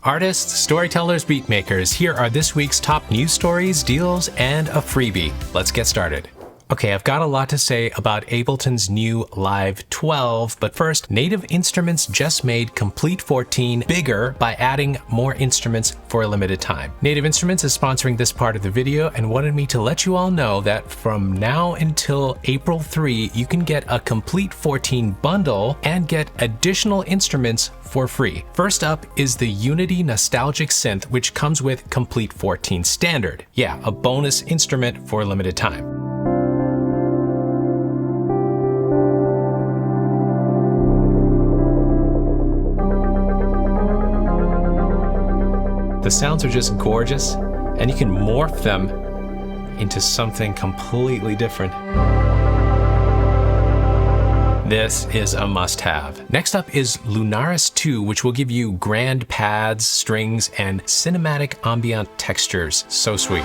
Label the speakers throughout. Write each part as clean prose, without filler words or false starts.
Speaker 1: Artists, storytellers, beatmakers, here are this week's top news stories, deals, and a freebie. Let's get started. Okay, I've got a lot to say about Ableton's new Live 12, but first, Native Instruments just made Komplete 14 bigger by adding more instruments for a limited time. Native Instruments is sponsoring this part of the video and wanted me to let you all know that from now until April 3, you can get a Komplete 14 bundle and get additional instruments for free. First up is the Unity Nostalgic Synth, which comes with Komplete 14 Standard. Yeah, a bonus instrument for a limited time. The sounds are just gorgeous, and you can morph them into something completely different. This is a must-have. Next up is Lunaris 2, which will give you grand pads, strings, and cinematic ambient textures. So sweet.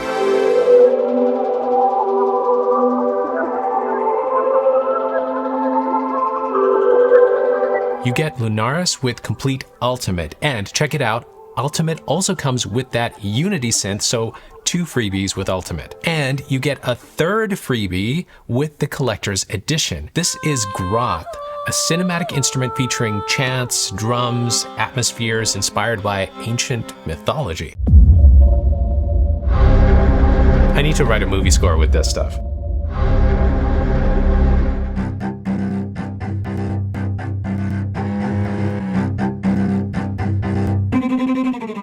Speaker 1: You get Lunaris with Komplete Ultimate, and check it out, Ultimate also comes with that Unity synth, so 2 freebies with Ultimate. And you get a third freebie with the Collector's Edition. This is Groth, a cinematic instrument featuring chants, drums, atmospheres inspired by ancient mythology. I need to write a movie score with this stuff.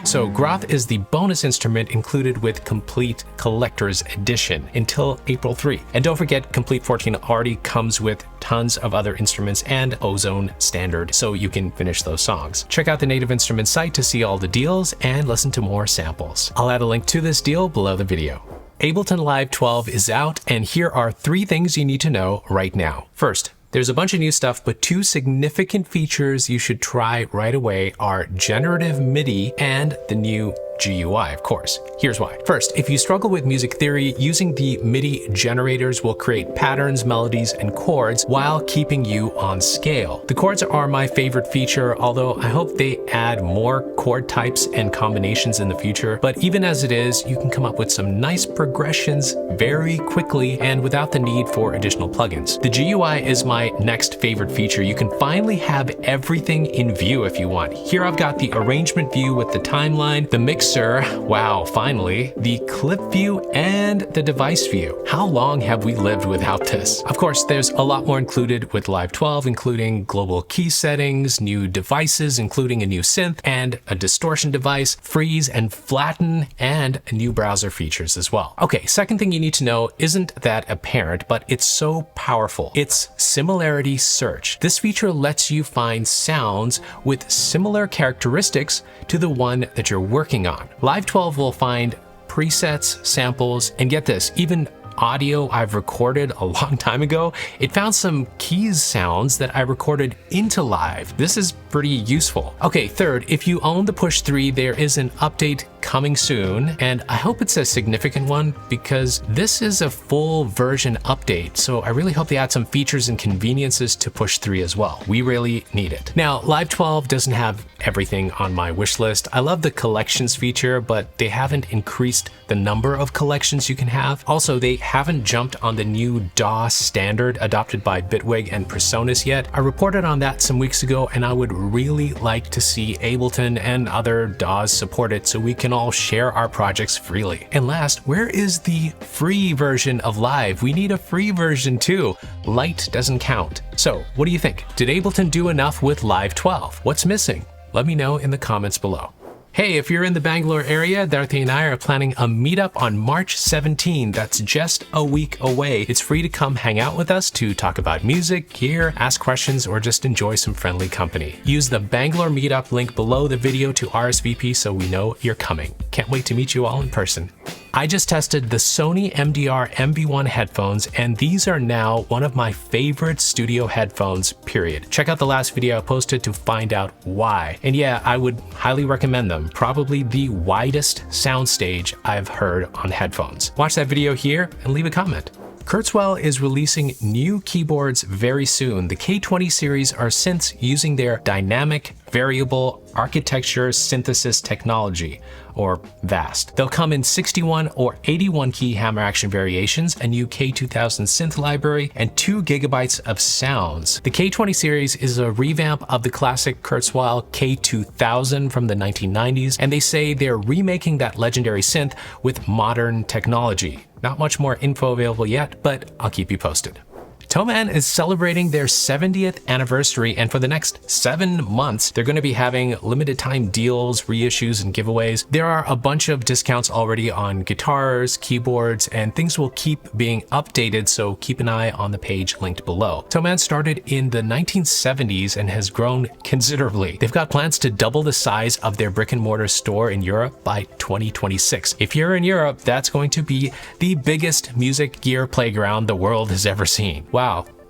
Speaker 1: So Groth is the bonus instrument included with Komplete Collector's Edition until April 3. And don't forget, Komplete 14 already comes with tons of other instruments and Ozone Standard, so you can finish those songs. Check out the Native Instruments site to see all the deals and listen to more samples. I'll add a link to this deal below the video. Ableton Live 12 is out, and here are 3 things you need to know right now. First, there's a bunch of new stuff, but 2 significant features you should try right away are generative MIDI and the new GUI, of course. Here's why. First, if you struggle with music theory, using the MIDI generators will create patterns, melodies, and chords while keeping you on scale. The chords are my favorite feature, although I hope they add more chord types and combinations in the future. But even as it is, you can come up with some nice progressions very quickly and without the need for additional plugins. The GUI is my next favorite feature. You can finally have everything in view if you want. Here I've got the arrangement view with the timeline, the mixer, wow, finally, the clip view, and the device view. How long have we lived without this? Of course, there's a lot more included with Live 12, including global key settings, new devices, including a new synth and a distortion device, freeze and flatten, and new browser features as well. Okay, second thing you need to know isn't that apparent, but it's so powerful. It's similarity search. This feature lets you find sounds with similar characteristics to the one that you're working on. Live 12 will find presets, samples, and get this, even audio I've recorded a long time ago. It found some keys sounds that I recorded into Live. This is pretty useful. Okay, third, if you own the Push 3, there is an update coming soon, and I hope it's a significant one because this is a full version update, so I really hope they add some features and conveniences to Push 3 as well. We really need it. Now, Live 12 doesn't have everything on my wish list. I love the collections feature, but they haven't increased the number of collections you can have. Also, they haven't jumped on the new DAW standard adopted by Bitwig and Presonus yet. I reported on that some weeks ago, and I would really like to see Ableton and other DAWs support it so we can all share our projects freely. And last, where is the free version of Live? We need a free version too. Light doesn't count. So what do you think? Did Ableton do enough with Live 12? What's missing? Let me know in the comments below. Hey, if you're in the Bangalore area, Dorothy and I are planning a meetup on March 17. That's just a week away. It's free to come hang out with us to talk about music, gear, ask questions, or just enjoy some friendly company. Use the Bangalore Meetup link below the video to RSVP so we know you're coming. Can't wait to meet you all in person. I just tested the Sony MDR MV1 headphones, and these are now one of my favorite studio headphones, period. Check out the last video I posted to find out why. And yeah, I would highly recommend them. Probably the widest soundstage I've heard on headphones. Watch that video here and leave a comment. Kurzweil is releasing new keyboards very soon. The K20 series are synths using their dynamic variable architecture synthesis technology, or VAST. They'll come in 61 or 81 key hammer action variations, a new K2000 synth library, and 2 gigabytes of sounds. The K20 series is a revamp of the classic Kurzweil K2000 from the 1990s, and they say they're remaking that legendary synth with modern technology. Not much more info available yet, but I'll keep you posted. Thomann is celebrating their 70th anniversary, and for the next 7 months, they're going to be having limited time deals, reissues, and giveaways. There are a bunch of discounts already on guitars, keyboards, and things will keep being updated, so keep an eye on the page linked below. Thomann started in the 1970s and has grown considerably. They've got plans to double the size of their brick and mortar store in Europe by 2026. If you're in Europe, that's going to be the biggest music gear playground the world has ever seen. Wow.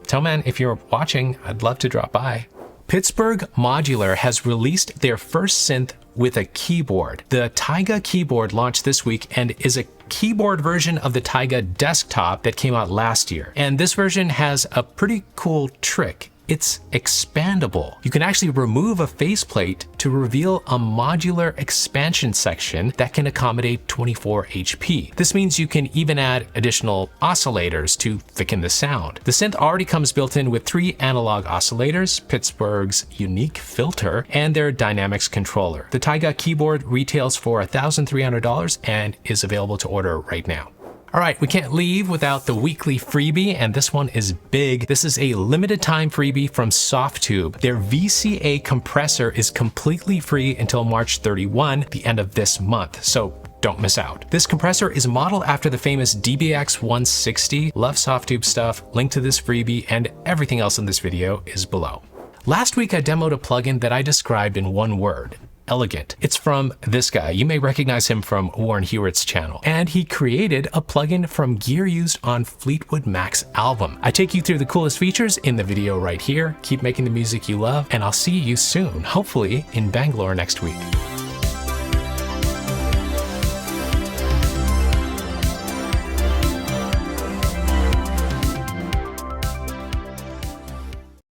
Speaker 1: Thomann, if you're watching, I'd love to drop by. Pittsburgh Modular has released their first synth with a keyboard. The Taiga keyboard launched this week and is a keyboard version of the Taiga desktop that came out last year. And this version has a pretty cool trick. It's expandable. You can actually remove a faceplate to reveal a modular expansion section that can accommodate 24 HP. This means you can even add additional oscillators to thicken the sound. The synth already comes built in with 3 analog oscillators, Pittsburgh's unique filter, and their dynamics controller. The Taiga keyboard retails for $1,300 and is available to order right now. All right, we can't leave without the weekly freebie, and this one is big. This is a limited time freebie from Softube. Their VCA compressor is completely free until March 31, the end of this month, so don't miss out. This compressor is modeled after the famous DBX 160. Love Softube stuff. Link to this freebie and everything else in this video is below. Last week I demoed a plugin that I described in one word: elegant. It's from this guy. You may recognize him from Warren Hewitt's channel. And he created a plugin from gear used on Fleetwood Mac's album. I take you through the coolest features in the video right here. Keep making the music you love, and I'll see you soon, hopefully in Bangalore next week.